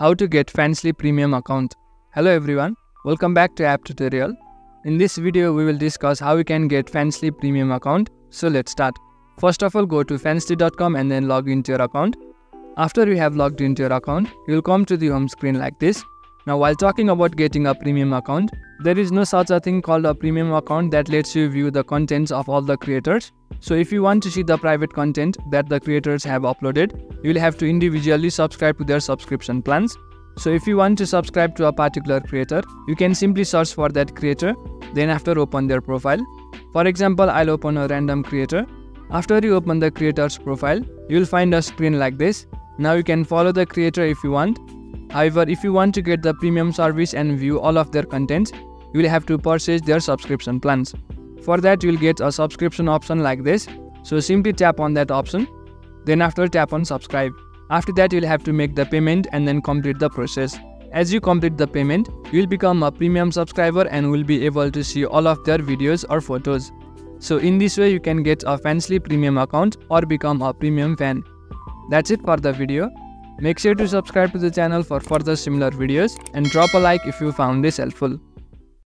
How to get Fansly premium account. Hello everyone, welcome back to app tutorial. In this video we will discuss how we can get Fansly premium account. So let's start. First of all, go to fansly.com and then log into your account. After you have logged into your account, you will come to the home screen like this. Now while talking about getting a premium account, there is no such a thing called a premium account that lets you view the contents of all the creators. So if you want to see the private content that the creators have uploaded, you will have to individually subscribe to their subscription plans. So if you want to subscribe to a particular creator, you can simply search for that creator, then after open their profile. For example, I'll open a random creator. After you open the creator's profile, you will find a screen like this. Now you can follow the creator if you want. However, if you want to get the premium service and view all of their contents, you will have to purchase their subscription plans. For that, you will get a subscription option like this. So simply tap on that option. Then after, tap on subscribe. After that, you will have to make the payment and then complete the process. As you complete the payment, you will become a premium subscriber and will be able to see all of their videos or photos. So in this way, you can get a Fansly premium account or become a premium fan. That's it for the video. Make sure to subscribe to the channel for further similar videos and drop a like if you found this helpful.